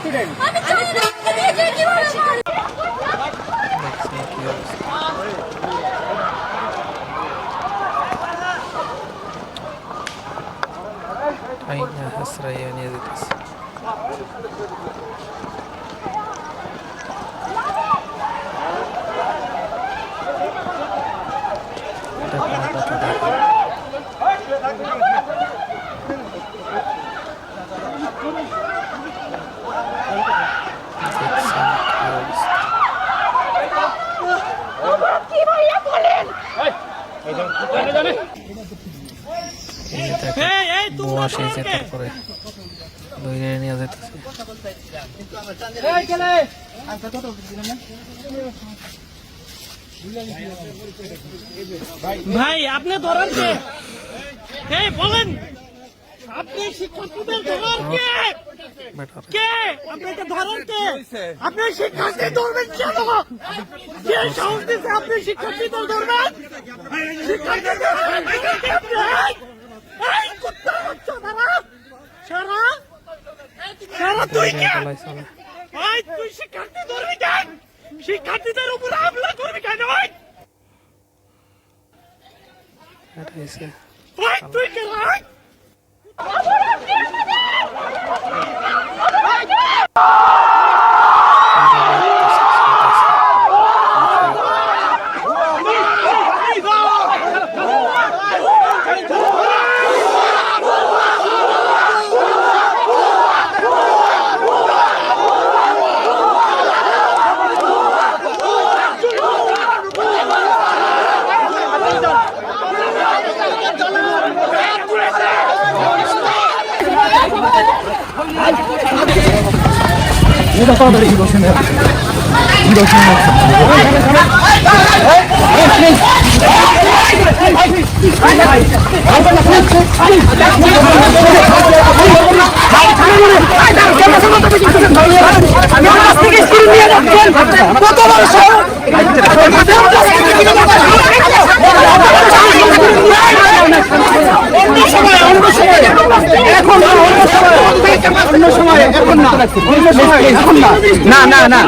Student. আইনা হাসরাইয়া নিয়ে যেতেছে। এটা কোনো কথা দেখো। বুয়া সেজে তারপরে দইরে নিয়ে যেতেছে। ভাই আপনি ধরেন কে? এই বলেন আপনি শিক্ষার্থীদের ধরেন কে? কে আপনাকে ধরেন কে? আপনি শিক্ষার্থী ধরবেন কেন? কে সাহস দিচ্ছে আপনি শিক্ষার্থীদের ধরবেন? তুই শিক্ষার্থী ধরবি কেন? শিক্ষার্থীদের উপর হামলা করবি কেন? তুই কে? না না না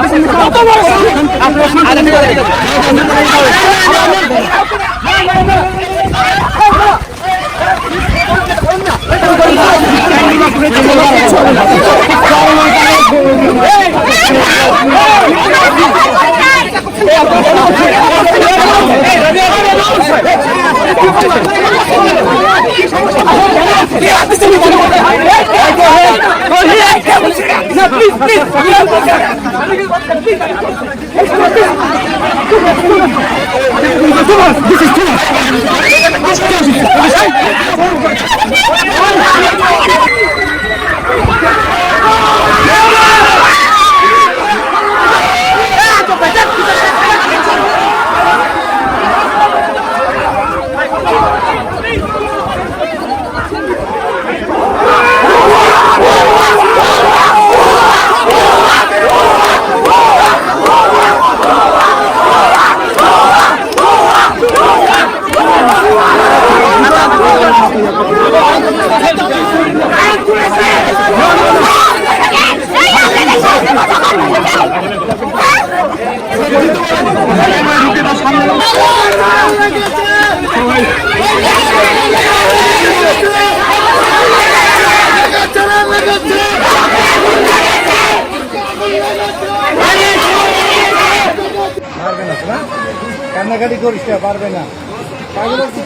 কান্নাকাটি করিস না, পারবে না,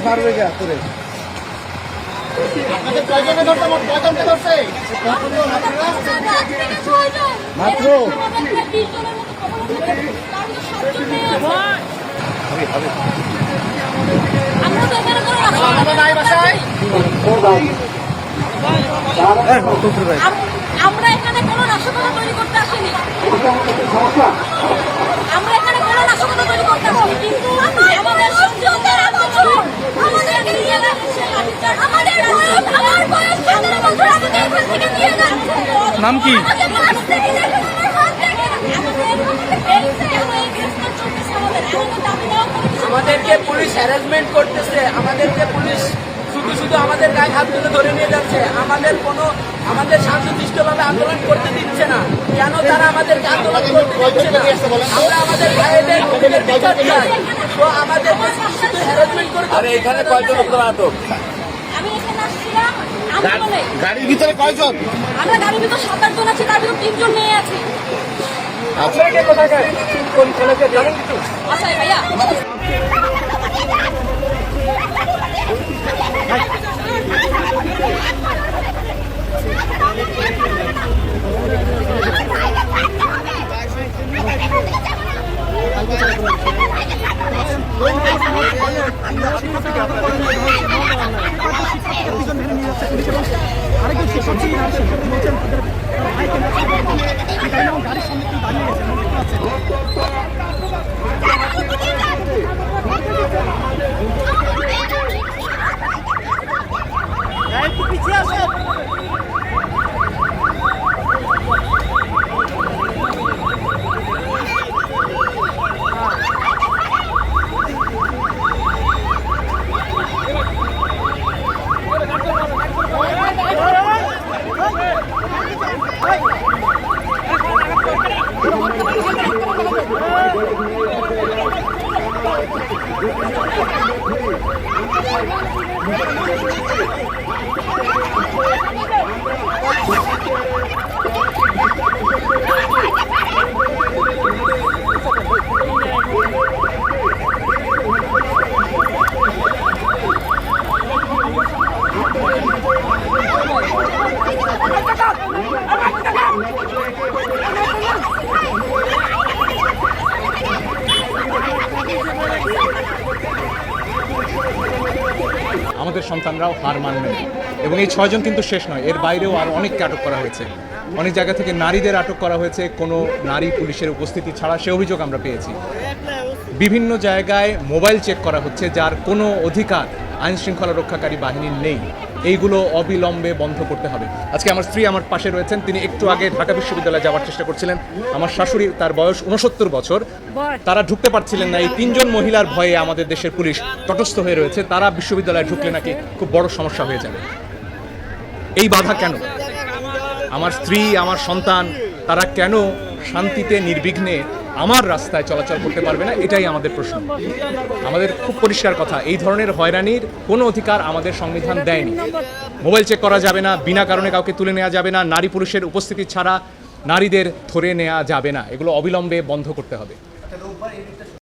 পারবে যা তোরে। মাত্র আমরা এখানে কোনো নাশকতা তৈরি করতে আসিনি। আমরা এখানে কোনো নাশকতা তৈরি করতে আসিনি, কিন্তু আমাদের সন্তানদের নাম কি? আমাদেরকে পুলিশ হ্যারাসমেন্ট করতেছে, আমাদেরকে পুলিশ শুধু শুধু শুধু আমাদের গায়ে হাত তুলে ধরে নিয়ে যাচ্ছে, আমাদের শান্তশিষ্টভাবে আন্দোলন করতে দিচ্ছে না। কেন তারা আমাদেরকে আন্দোলন করতে দিচ্ছে না? আমরা আমাদের ভাইদের খুনের বিচার চাই, তো আমাদের শুধু হ্যারাসমেন্ট করে। আরে এখানে কয়জন লোক আটক? আমি এখানে আসছিলাম আন্দোলনে। গাড়ির ভিতরে কয়জন? আমরা গাড়ির ভিতর 7-8 জন আছি, তার ভিতর 3 জন মেয়ে আছে। আপনাকে কোথায় কোন কলেজে জানেন কিছু? আচ্ছা ভাইয়া, আরেকজন শিক্ষার্থী আসেন বলছেন তাদের ভাইকে গাড়ির সামনে একটু দাঁড়িয়ে গেছে একটু পিছিয়ে আসেন। আমাদের সন্তানরাও হার মানবে না। এবং এই 6 জন কিন্তু শেষ নয়, এর বাইরেও আরও অনেককে আটক করা হয়েছে। অনেক জায়গা থেকে নারীদের আটক করা হয়েছে কোনো নারী পুলিশের উপস্থিতি ছাড়া, সে অভিযোগ আমরা পেয়েছি। বিভিন্ন জায়গায় মোবাইল চেক করা হচ্ছে, যার কোনো অধিকার আইন শৃঙ্খলা রক্ষাকারী বাহিনীর নেই। এইগুলো অবিলম্বে বন্ধ করতে হবে। আজকে আমার স্ত্রী আমার পাশে রয়েছেন, তিনি একটু আগে ঢাকা বিশ্ববিদ্যালয়ে যাওয়ার চেষ্টা করছিলেন। আমার শাশুড়ি, তার বয়স 69 বছর, তারা ঢুকতে পারছিলেন না। এই 3 জন মহিলার ভয়ে আমাদের দেশের পুলিশ তটস্থ হয়ে রয়েছে। তারা বিশ্ববিদ্যালয়ে ঢুকলে নাকি খুব বড় সমস্যা হয়ে যাবে। এই বাধা কেন? আমার স্ত্রী, আমার সন্তান, তারা কেন শান্তিতে নির্বিঘ্নে আমার রাস্তায় চলাচল করতে পারবে না? এটাই আমাদের প্রশ্ন। আমাদের খুব পরিষ্কার কথা, এই ধরনের হয়রানির কোনো অধিকার আমাদের সংবিধান দেয়নি। মোবাইল চেক করা যাবে না, বিনা কারণে কাউকে তুলে নেওয়া যাবে না, নারী পুরুষের উপস্থিতি ছাড়া নারীদের ধরে নেওয়া যাবে না। এগুলো অবিলম্বে বন্ধ করতে হবে।